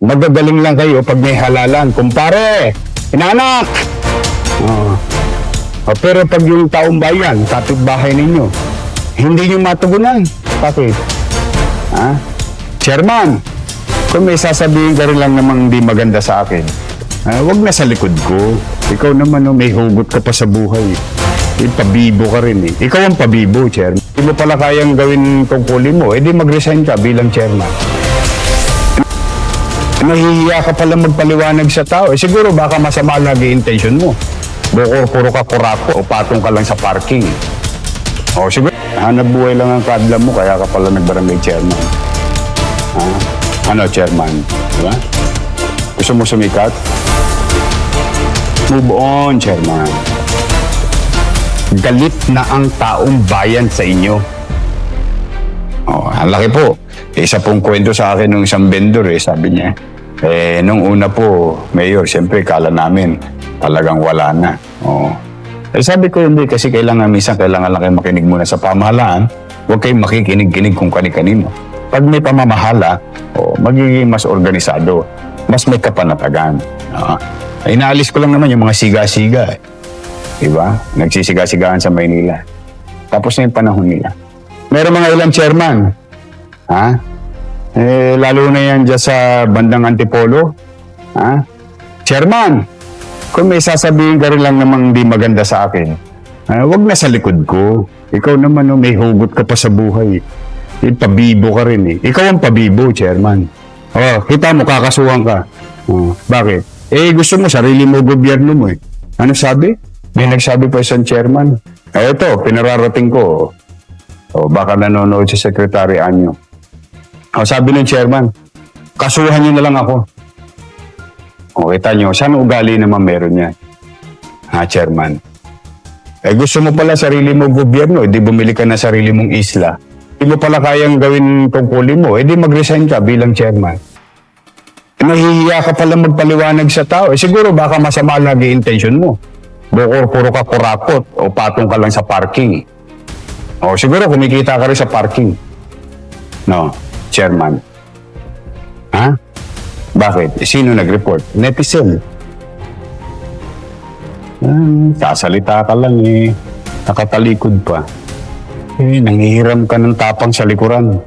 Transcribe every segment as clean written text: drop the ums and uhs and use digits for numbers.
Magagaling lang kayo pag may halalan. Kumpare, inanak! Pero pag yung taong bayan, kapitbahay ninyo, hindi nyo matugunan. Bakit? Chairman, kung may sasabihin ka rin lang namang hindi maganda sa akin, wag na sa likod ko. Ikaw naman, may hugot ka pa sa buhay. Pabibo ka rin eh. Ikaw ang pabibo, chairman. Hindi mo pala kayang gawin tungkulin mo, edi mag-resign ka bilang chairman. Nahihiya ka pala magpaliwanag sa tao. Siguro baka masama lagi intention mo. Bukor, puro ka kurako o patong ka lang sa parking. Siguro, hanap buhay lang ang kadlam mo, kaya ka pala nagbarangay chairman. Chairman? Diba? Gusto mo sumikat? Move on, chairman. Galit na ang taong bayan sa inyo. Ang laki po. Isa pong kwento sa akin ng isang vendor sabi niya. Nung una po, Mayor, siyempre kala namin talagang wala na. Sabi ko hindi kasi minsan kailangan lang kayo makinig muna sa pamahalaan. Huwag kayong makikinig-kinig kung kani-kanino. Pag may pamamahala, magiging mas organisado. Mas may kapanatagan. Inaalis ko lang naman yung mga siga-siga. Diba? Nagsisiga-sigaan sa Maynila. Tapos na yung panahon nila. Meron mga ilang chairman. Lalo na yan dyan sa bandang Antipolo. Chairman, kung may sasabihin ka rin lang namang hindi maganda sa akin, wag na sa likod ko. Ikaw naman, may hugot ka pa sa buhay. Pabibo ka rin eh. Ikaw ang pabibo, chairman. Kita mo, kakasuhan ka. Bakit? Gusto mo, sarili mo, gobyerno mo eh. Ano sabi? May nagsabi pa isang chairman. Ito, pinararating ko. Baka nanonood si Secretary Anyo. Sabi ng chairman, kasuhan niyo na lang ako. Kita niyo, saan ugali naman meron niya? Chairman. Gusto mo pala sarili mo gobyerno, di bumili ka na sarili mong isla. Di mo pala kayang gawin tungkulin mo, di mag-resign ka bilang chairman. Nahihiya ka pala magpaliwanag sa tao. Siguro baka masama lagi intention mo. Bukor, puro ka kurakot o patong ka lang sa parking. Siguro kumikita ka rin sa parking. No, chairman. Bakit? Sino nag-report? Netizen. Kasalita ka lang nakatalikod pa. Nangihiram ka ng tapang sa likuran.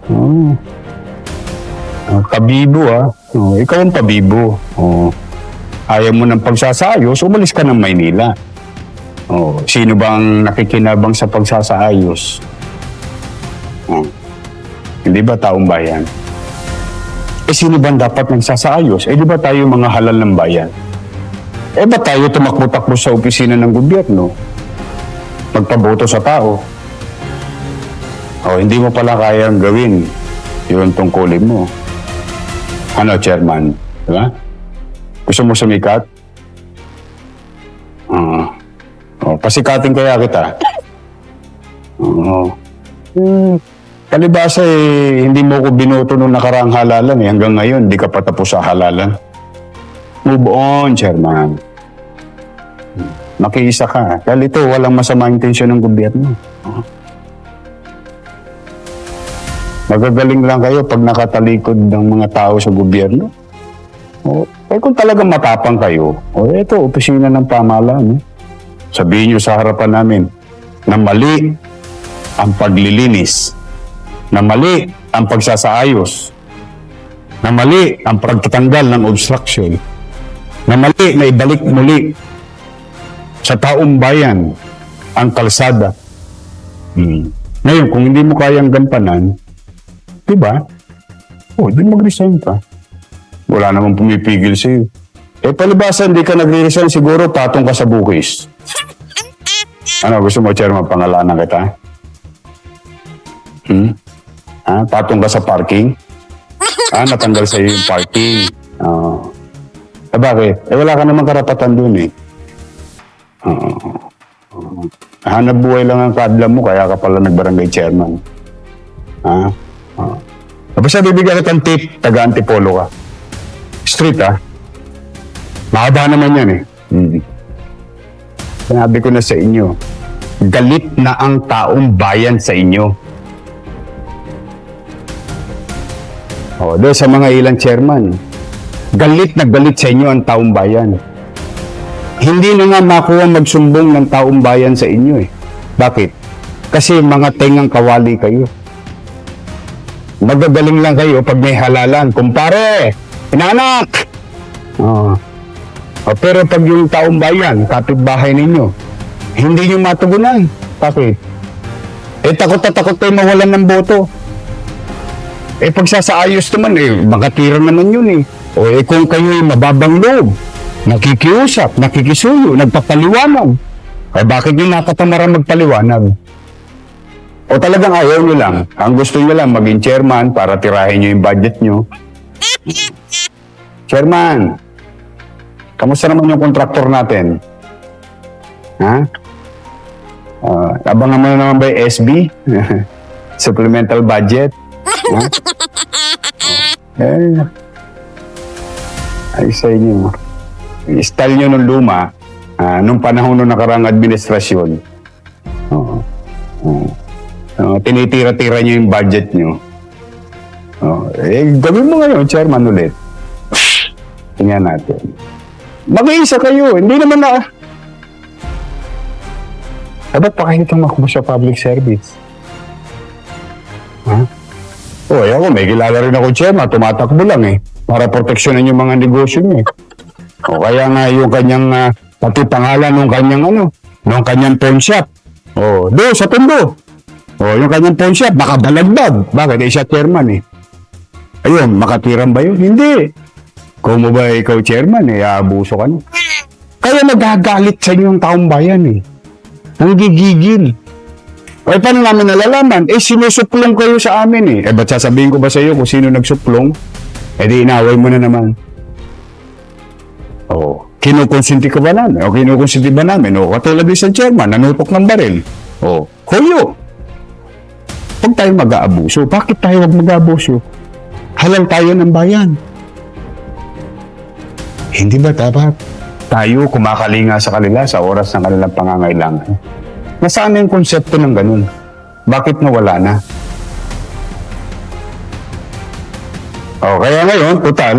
Pabibo ikaw ang pabibo. Ayaw mo ng pagsasayos, umalis ka ng Maynila. Sino bang nakikinabang sa pagsasaayos? Hindi ba taong bayan? Sino bang dapat nagsasaayos? Di ba tayo mga halal ng bayan? Ba tayo tumakbo-takbo sa opisina ng gobyerno? Magpaboto sa tao? Hindi mo pala kayang gawin yun tungkulin mo. Chairman? Diba? Gusto mo sumikat? Pasikatin kaya kita. Palibasa hindi mo ko binoto nung nakaraang halalan hanggang ngayon, di ka pa tapos sa halalan. Move on, chairman. Makiisa ka. Dahil ito, walang masama intensyon ng gobyerno. Magagaling lang kayo pag nakatalikod ng mga tao sa gobyerno. Kung talagang matapang kayo, ito, opisina ng pamahalaan. Sabihin nyo sa harapan namin na mali ang paglilinis, na mali ang pagsasaayos, na mali ang pagtatanggal ng obstruction, na mali na ibalik muli sa taong bayan ang kalsada. Ngayon, kung hindi mo kayang gampanan, diba? Di mag-resign ka. Wala namang pumipigil sa'yo. Palibasa, hindi ka nag-resign, siguro patong ka sa bukis. Gusto mo, chairman, pangalanan kita? Patong ka sa parking? Natanggal sa'yo yung parking. Bakit? Wala ka namang karapatan dun Hanap buhay lang ang kadlam mo, kaya ka pala nagbarangay chairman. Basta bibigyan kitang tip, taga-Antipolo ka. Street, mahaba naman yan Sinabi ko na sa inyo, galit na ang taong bayan sa inyo. Doon sa mga ilang chairman, galit na galit sa inyo ang taong bayan. Hindi na nga makuha magsumbong ng taong bayan sa inyo eh. Bakit? Kasi mga tengang kawali kayo. Magagaling lang kayo pag may halalan. Kumpare, inanak! Oh. Pero pag yung taong bayan, kapitbahay ninyo, hindi nyo matugunan. Bakit? Takot na takot kayo mawalan ng boto. Pagsasaayos naman, makatira naman yun eh. Kung kayo'y mababang loob, nakikiusap, nakikisuyo, nagpapaliwanag, bakit nyo nakatamaran magpaliwanag? O talagang ayaw nyo lang. Ang gusto nyo lang, maging chairman para tirahin nyo yung budget nyo. Chairman, kamusta naman yung kontraktor natin? Ha? Abangan mo na naman ba yung SB? Supplemental budget? Ha? Ay sa inyo. Style nyo nung luma, nung panahon nung nakarang administrasyon, tinitira-tira nyo yung budget nyo. Gawin mo ngayon, chairman ulit. Tingnan natin. Mag-iisa kayo, hindi naman na... Dapat pakikitang makuha sa public service. Ha? Ako, may kilala rin ako, chairman, tumatakbo lang eh. Para proteksyonan yung mga negosyo niya. Kaya nga yung kanyang, pati pangalan ng kanyang ng kanyang pawn shop. Doon sa Tondo. Yung kanyang pawn shop, baka balagdag. Bakit? Siya chairman eh. Ayun, makatiran ba yun? Hindi. Kung mo ba ikaw chairman aabuso ka na. Kaya nagagalit sa inyo yung taong bayan eh. Ang gigigil. Paano namin nalalaman? Sinusuplong kayo sa amin eh. Ba't sasabihin ko ba sa iyo kung sino nagsuplong? Di inaway mo na naman. Kinukonsinti ka ba namin? Kinukonsinti ba namin? Katulad din sa chairman, nanutok ng baril. Kuyo! Huwag tayo mag-aabuso. Bakit tayo huwag mag-aabuso? Halal tayo ng bayan. Hindi ba dapat tayo kumakalinga sa kanila sa oras ng kanilang pangangailangan? Nasaan yung konsepto ng ganun? Bakit nawala na? Kaya ngayon, total,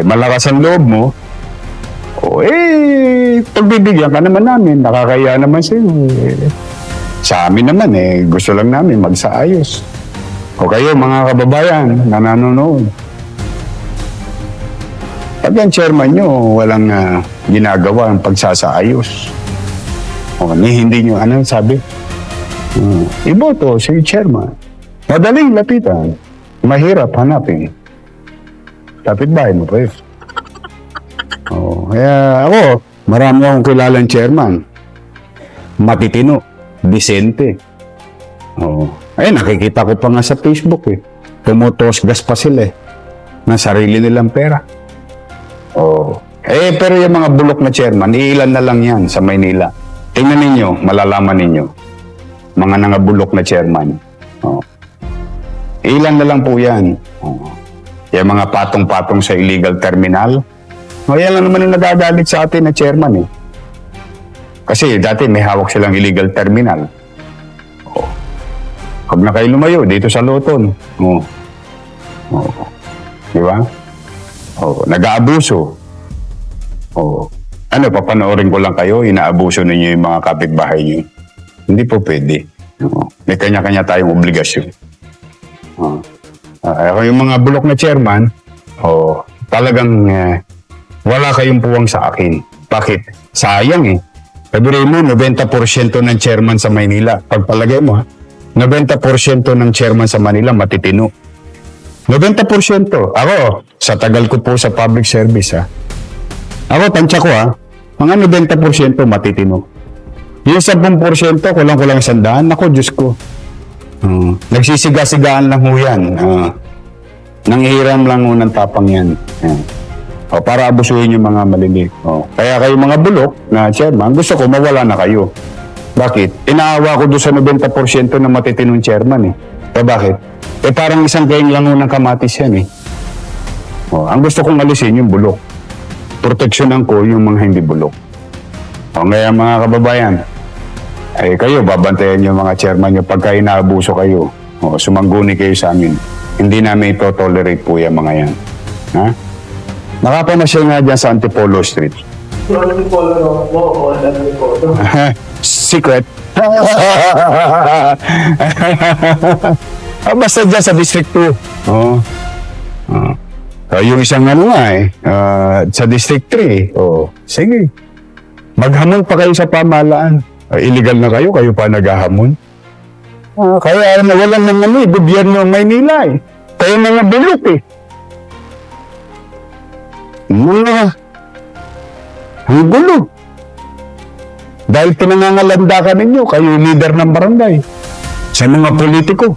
malakas ang loob mo, pagbibigyan ka naman namin, nakakaya naman sa'yo. Sa amin naman gusto lang namin magsaayos. Kayo mga kababayan na nanonood. Pag ang chairman nyo, walang ginagawa ang pagsasaayos. Hindi nyo, sabi? Iboto si chairman. Madaling lapitan. Mahirap hanapin. Kapitbahay mo pa yun. Kaya ako, marami akong kilalang chairman. Matitino. Disente. Nakikita ko pa nga sa Facebook eh. Tumutosgas pa sila ng sarili nilang pera. Pero yung mga bulok na chairman, iilan na lang yan sa Maynila. Tingnan ninyo, malalaman ninyo. Mga nangabulok na chairman. Ilan na lang po yan. Yung mga patong-patong sa illegal terminal. Yan lang naman yung nagagalit sa atin na chairman eh. Kasi dati may hawak silang illegal terminal. Huwag na kayo lumayo dito sa Loton. Di ba? Nag-aabuso. Papanoorin ko lang kayo, inaabuso ninyo yung mga kapitbahay nyo. Hindi po pwede. May kanya-kanya tayong obligasyon. Yung mga bulok na chairman, talagang wala kayong puwang sa akin. Bakit? Sayang eh. Sabihin mo, 90% ng chairman sa Maynila. Pagpalagay mo 90% ng chairman sa Manila matitino. 90%. Ako, sa tagal ko po sa public service Ako, tansya ko mga 90% matitino. Yung 10%, kulang-kulang 100. Ako, Diyos ko. Nagsisiga-sigaan lang ho yan. Nanghiram lang ho ng tapang yan. Para abusuhin yung mga maliliit. Kaya kayo mga bulok na chairman, gusto ko mawala na kayo. Bakit? Inaawa ko doon sa 90% na matitinong chairman bakit? Parang isang gaing lang ho ng kamatis yan ang gusto kong alisin yung bulok. Proteksyonan ko yung mga hindi bulok. Ngayon mga kababayan, kayo, babantayan yung mga chairman nyo pagka inaabuso kayo. Sumangguni kayo sa amin. Hindi namin ito tolerate po yung mga yan. Nakapamasyal nga dyan sa Antipolo Street. Secret. Basta dyan sa District 2. Oo. Yung isang ano nga sa District 3. Oh, sige. Maghamon pa kayo sa pamahalaan. Illegal na kayo pa naghahamon. Kaya nawalan ng gobyerno ng Maynila Kaya mga bulok Ang gulo. Dahil pinangangalandakan ninyo, kayo leader ng barangay. Sa mga politiko.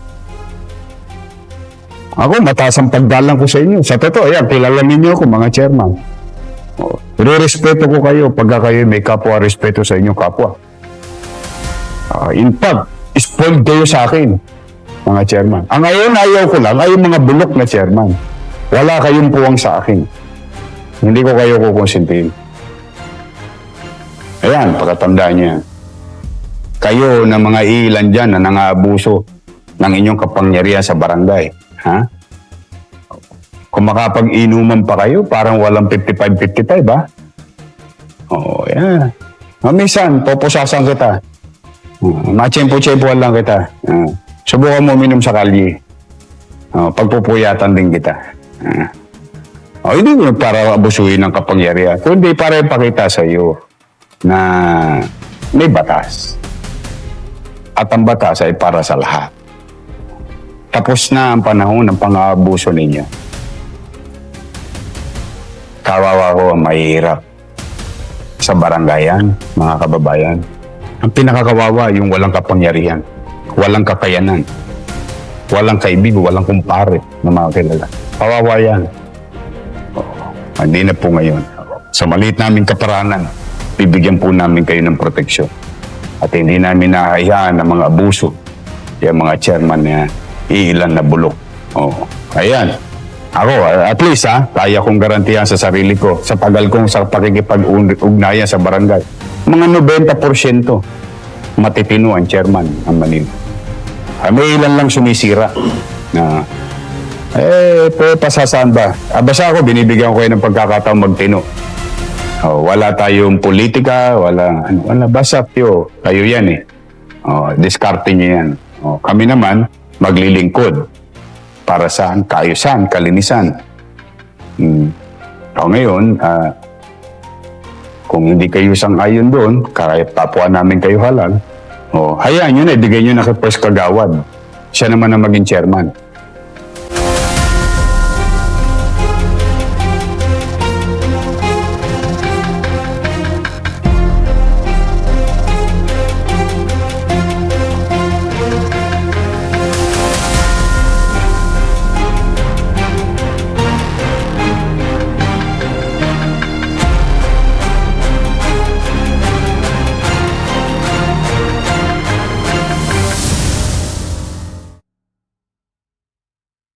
Ako, mataas ang pagdalang ko sa inyo. Sa totoo, kilala ninyo ako, mga chairman. Re-respeto ko kayo pagka kayo may kapwa, respeto sa inyong kapwa. In fact, spoiled kayo sa akin, mga chairman. Ang ayaw ko lang ay yung mga bulok na chairman. Wala kayong puwang sa akin. Hindi ko kayo kukonsintihin. Ayan, pagkatandaan niyo yan. Kayo na mga ilan dyan na nangaabuso ng inyong kapangyarihan sa barangay. Ha? Kung makapag-inuman pa kayo, parang walang 55-55, ba? Oo, yan. Minsan, pupusasan kita. Machempo-chempoan lang kita. Subukan mo uminom sa kalye. Pagpupuyatan din kita. Hindi mo para abusuhin ng kapangyarihan. Kundi para ipakita sa iyo na may batas. At ang batas ay para sa lahat. Tapos na ang panahon ng pang-aabuso ninyo. Kawawa ko ang mahirap sa barangayan, mga kababayan. Ang pinakakawawa, yung walang kapangyarihan, walang kakayanan, walang kaibigan, walang kumpare na mga kilala. Kawawa yan. Hindi na po ngayon. Sa maliit namin kaparanan, bibigyan po namin kayo ng proteksyon. At hindi namin nahayaan ng mga abuso, yung mga chairman na iilan na bulok. Ayan. Ako, at least kaya kong garantiyan sa sarili ko, sa tagal kong sa pakikipag-ugnayan sa barangay. Mga 90% matitino ang chairman ng Manila. May ilan lang sumisira na pasasaan ba? Basta ako, binibigyan ko kayo ng pagkakataong magtino. Wala tayong politika, wala, basta kayo yan diskarte nyo yan. Kami naman, maglilingkod para saan? Kaayusan, kalinisan. Ngayon, kung hindi kayo sang-ayon doon, kaya tapuan namin kayo halal, hayaan nyo na, ibigay nyo na kay First Kagawad. Siya naman ang maging chairman.